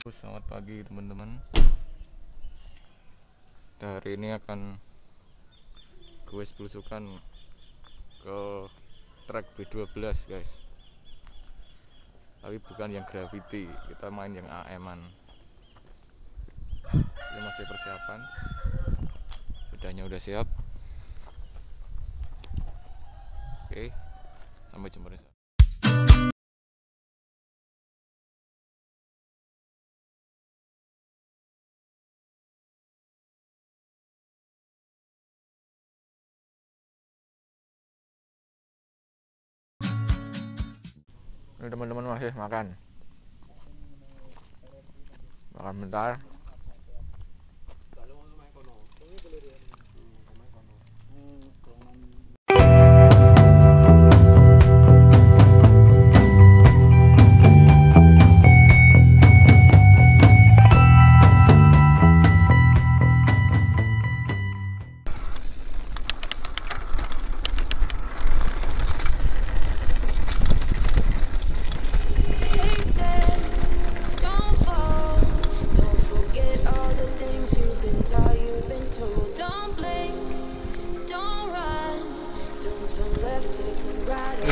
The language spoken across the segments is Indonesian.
Selamat pagi teman-teman. Hari ini akan gue belusukan ke track B12 guys. Tapi bukan yang gravity, kita main yang AM-an. Ini masih persiapan. Bedanya udah siap. Oke, sampai jumpa di sana. Ini teman-teman masih makan bentar.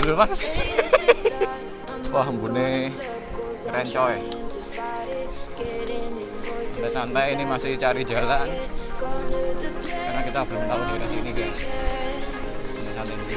Dulu mas. Wah embune keren coy. Udah santai, ini masih cari jalan karena kita belum tahu daerah sini guys. Udah santai dulu.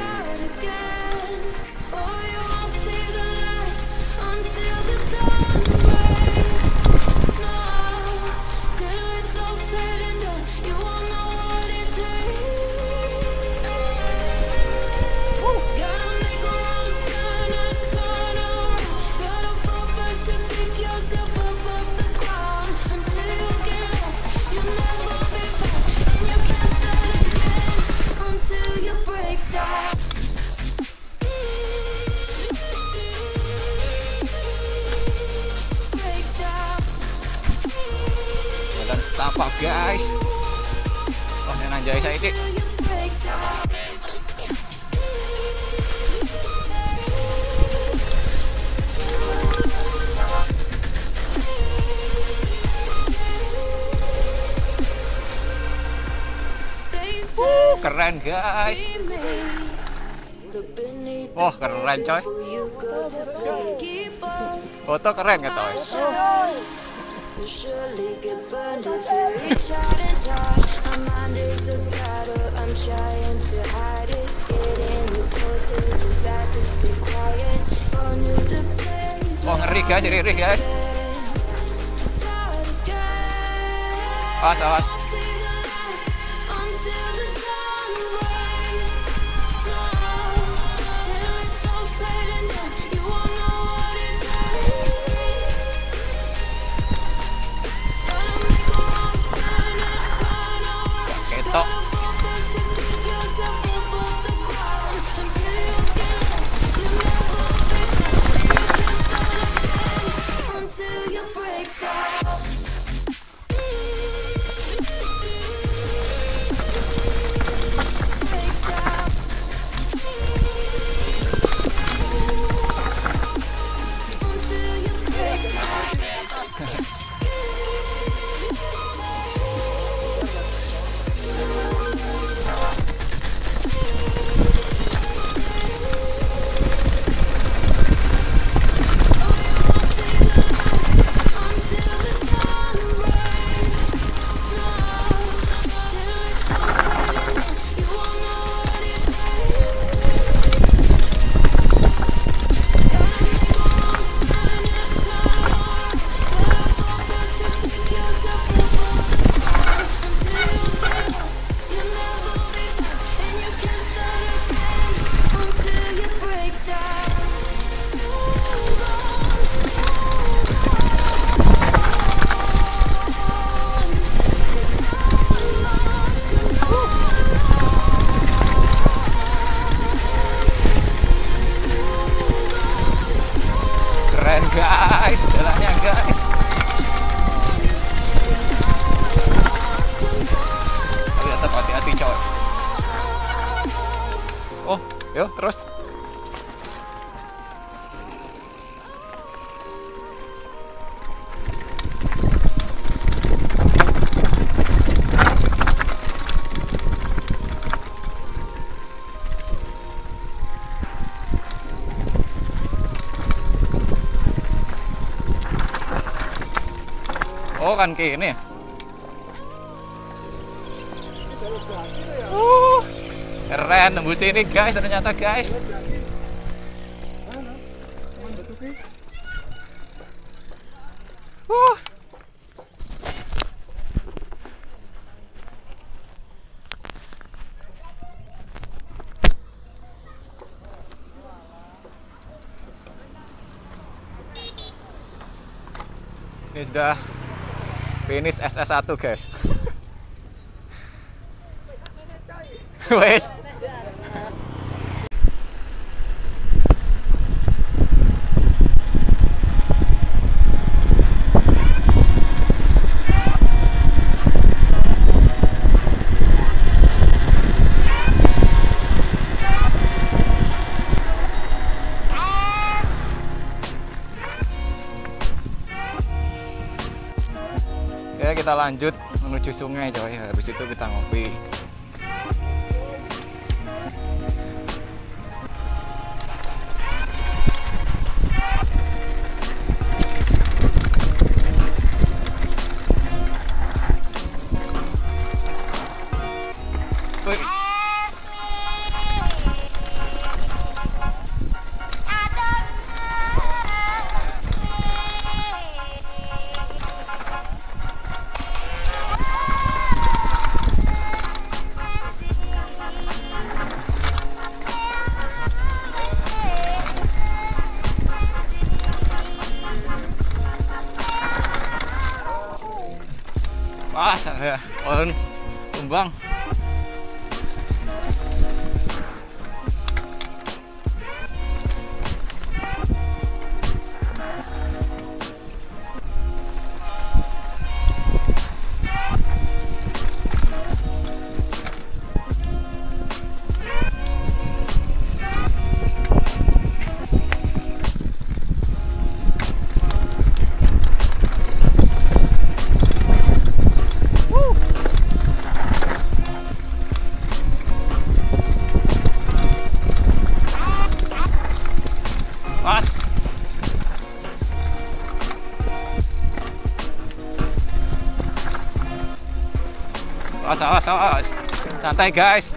Apa guys? Oh ini nanjai saya ini. Keren guys. Oh keren coy. Foto keren kata guys. You surely get burned if you reach out and touch. My mind is a battle, I'm trying to hide it. Getting these voices inside to stay quiet. Go to the place. Oh ngeri guys, ngeri guys. Awas, awas. Guys, jalannya guys. Tapi tetap hati-hati coy. Oh, yuk terus. Oh kan kene. Keren tembus ini guys ternyata guys. Ini sudah finish SS1 guys. Wes. Oke, kita lanjut menuju sungai coy. Habis itu kita ngopi. Pas ya, on tumbang. Awas, santai guys.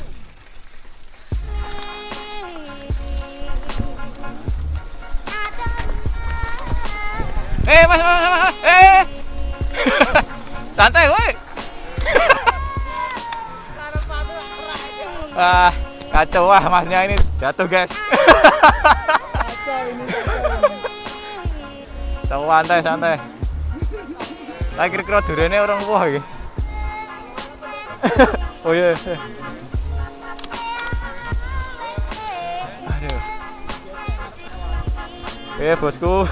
Mas, santai woi. Kacau wah masnya ini jatuh guys. Santai. Lagi kira-kira durene orang wah iki. Oh iya. Aduh. Bosku. Oke,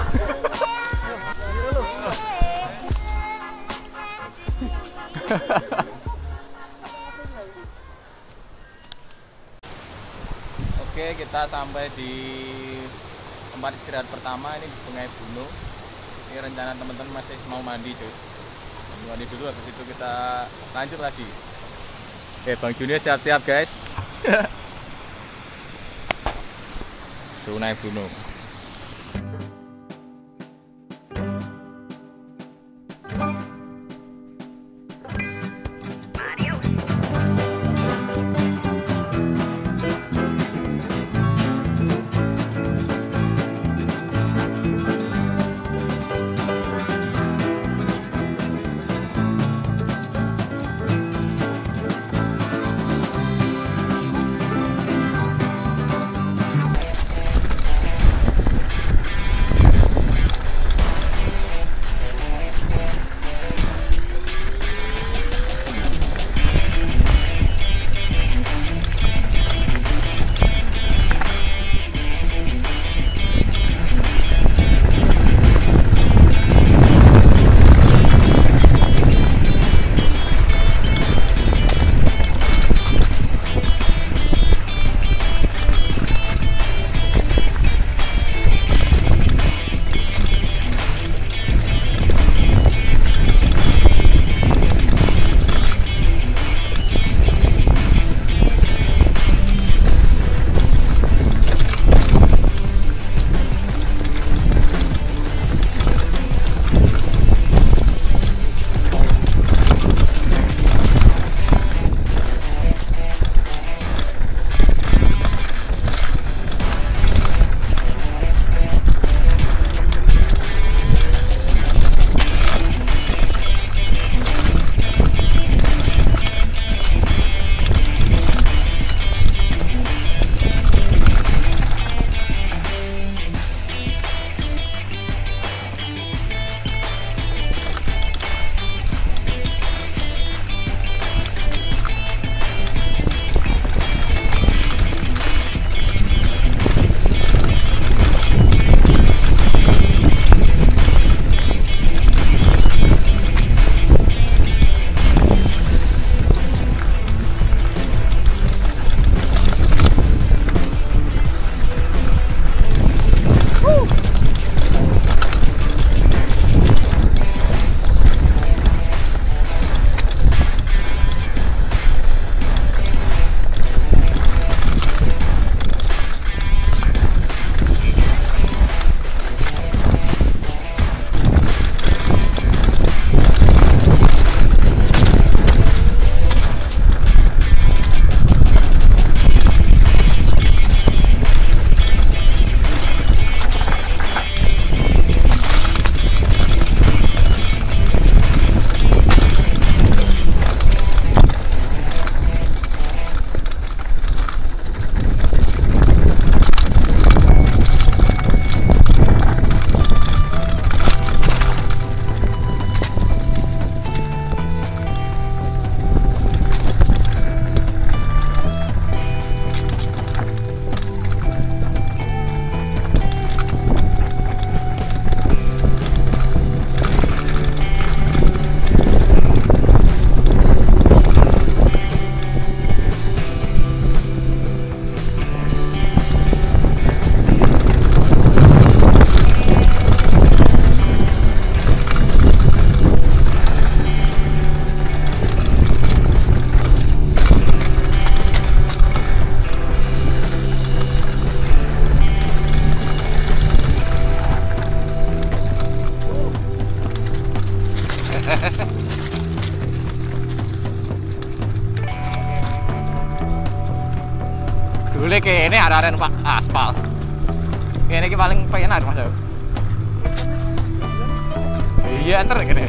kita sampai di tempat istirahat pertama ini di Sungai Buno. Ini rencana teman-teman masih mau mandi cuy. Mandi dulu, habis itu kita lanjut lagi. Oke, Bang Junior siap-siap guys. Sungai Buno. kene arek-arek numpak aspal. Kene iki paling penak Mas. Iya, antar kene.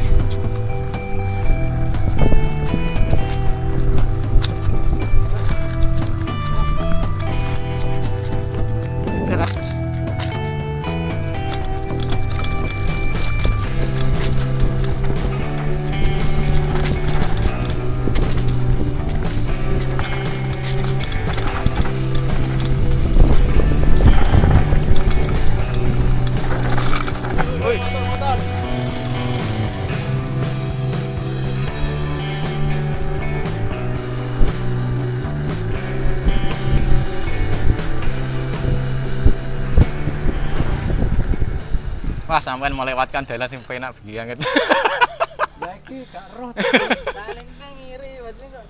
Wah, sampean melewatkan dalan sing penak banget. Ya iki gak roh. Saling ngiri, berarti kok